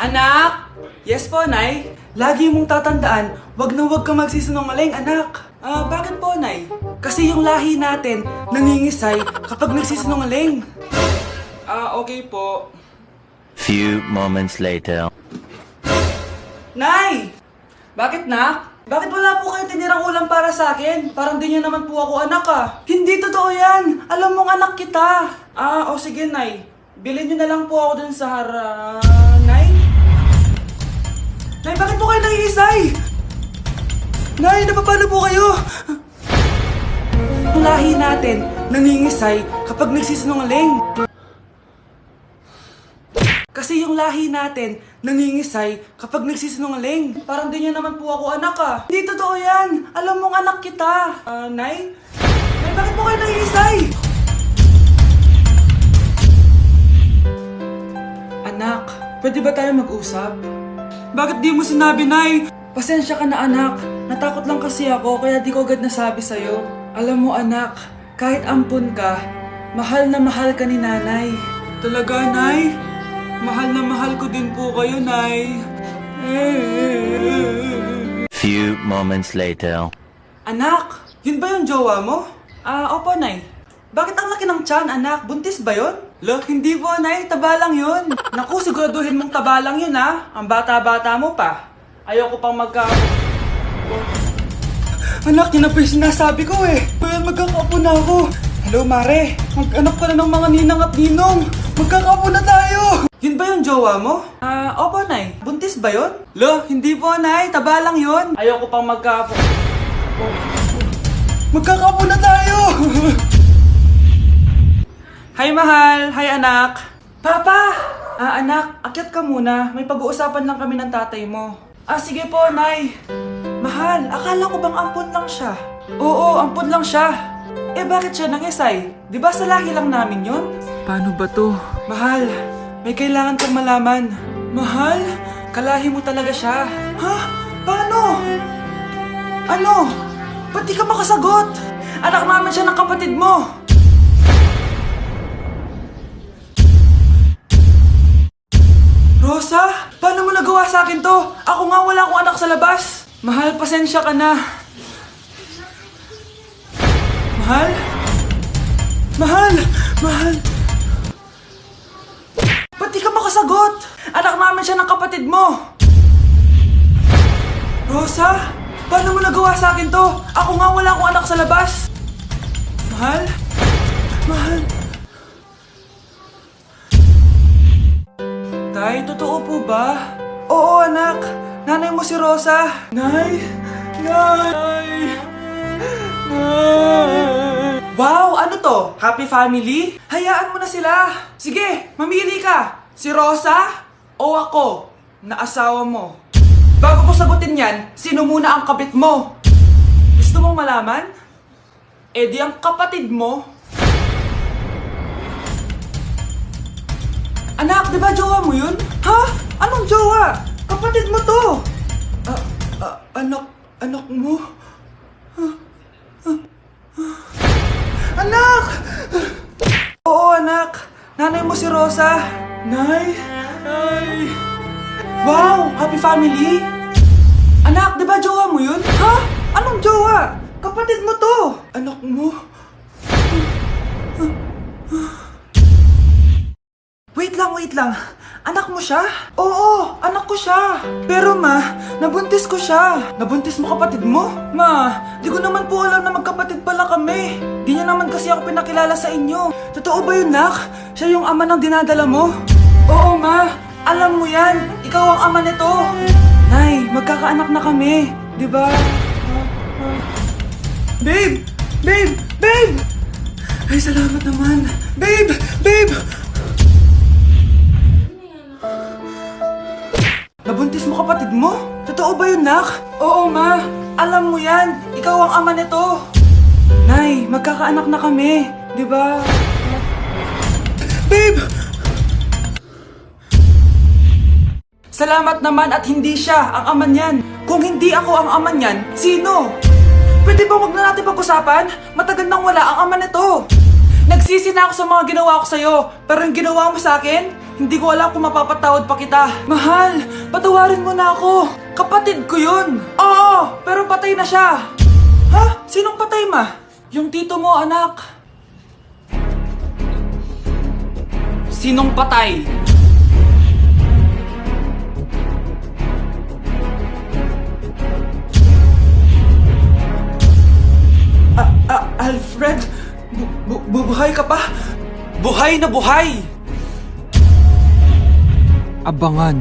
Anak! Yes po, Nay. Lagi mong tatandaan, wag na wag ka magsisinungaling, anak. Bakit po, Nay? Kasi yung lahi natin nangingisay kapag nagsisinungaling. Okay po. Few moments later. Nay! Bakit, nak? Bakit wala po kayo tinirang ulam para sa akin? Parang di niyo naman po ako anak Hindi totoo yan! Alam mong anak kita! Sige, Nay. Bilhin niyo na lang po ako dun sa Nay? Nay, bakit po kayo nangiisay? Nay, napapalo po kayo? Ang lahi natin nangingisay kapag nagsisinungaling. Kasi yung lahi natin nangingisay kapag nagsisinungaling. Parang di niyo naman po ako anak Hindi totoo yan! Alam mong anak kita! Nay? Nay, bakit po kayo nangingisay? Anak, pwede ba tayo mag-usap? Bakit di mo sinabi, Nay? Pasensya ka na, anak. Natakot lang kasi ako kaya di ko agad nasabi sa'yo. Alam mo, anak, kahit ampun ka, mahal na mahal ka ni nanay. Talaga, Nay? Mahal na mahal ko din po kayo, Nay. Few moments later. Anak, yun ba yung jowa mo? Opo, Nay. Bakit ang laki ng tiyan, anak? Buntis ba yun? Hindi po, Nay. Taba lang yun. Naku, siguraduhin mong taba lang yun, Ang bata-bata mo pa. Ayoko pang Anak, yun na po yung sinasabi ko Well, magkakaapo na ako. Hello, Mare. Mag-anak ka na ng mga ninang at ninong. Magkakaapo na tayo. Yun ba yung jowa mo? Opo, Nay. Buntis ba yun? Hindi po, Nay. Taba lang yun. Ayoko pang Magkakaapo na tayo. Hi, mahal. Hi, anak. Papa! Anak, akyat ka muna. May pag-uusapan lang kami ng tatay mo. Sige po, Nay. Mahal, akala ko bang ampun lang siya? Oo, ampun lang siya. Bakit siya nangisay? Di ba sa lahi lang namin yon? Paano ba to? Mahal, may kailangan kang malaman. Mahal? Kalahi mo talaga siya. Ha? Paano? Ano? Ba't di ka makasagot? Anak namin siya ng kapatid mo. Rosa? Paano mo nagawa sa akin to? Ako nga wala akong anak sa labas. Mahal, pasensya ka na. Mahal? Mahal? Mahal? Ba't di ka makasagot? Anak namin siya ng kapatid mo. Rosa? Paano mo nagawa sa akin to? Ako nga wala akong anak sa labas. Mahal? Mahal? Tay, totoo po ba? Oo, anak. Nanay mo si Rosa. Nay! Nay! Nay! Wow! Ano to? Happy family? Hayaan mo na sila. Sige, mamili ka. Si Rosa o ako na asawa mo? Bago ko sagutin yan, sino muna ang kabit mo? Gusto mong malaman? Di ang kapatid mo. Anak, di ba jowa mo yun? Ha? Anong jowa? Kapatid mo to! Anak mo? Anak! Oo, anak. Nanay mo si Rosa. Nay! Nay! Wow! Happy family! Anak, di ba jowa mo yun? Ha? Anong jowa? Kapatid mo to! Anak mo? Wait lang. Anak mo siya? Oo, anak ko siya. Pero ma, nabuntis ko siya. Nabuntis mo kapatid mo? Ma, di ko naman po alam na magkapatid pala kami. Di niya naman kasi ako pinakilala sa inyo. Totoo ba yun, nak? Siya yung ama ng dinadala mo? Oo, ma. Alam mo yan. Ikaw ang ama nito. Nay, magkakaanak na kami. Di ba? Babe! Babe! Babe! Ay, salamat naman. Babe! Babe! Nabuntis mo kapatid mo? Totoo ba yun, nak? Oo, ma. Alam mo yan. Ikaw ang ama nito. Nay, magkakaanak na kami. Di ba? Babe! Salamat naman at hindi siya ang ama niyan. Kung hindi ako ang ama niyan, sino? Pwede ba wag na natin pag-usapan? Matagal nang wala ang ama nito. Nagsisi na ako sa mga ginawa ko sa'yo. Pero yung ginawa mo sa akin, Hindi ko alam kung mapapatawad pa kita. Mahal, patawarin mo na ako. Kapatid ko yun. Oo, pero patay na siya. Ha? Sinong patay, ma? Yung tito mo, anak. Sinong patay? Alfred? Buhay ka pa? Buhay na buhay! Abangan.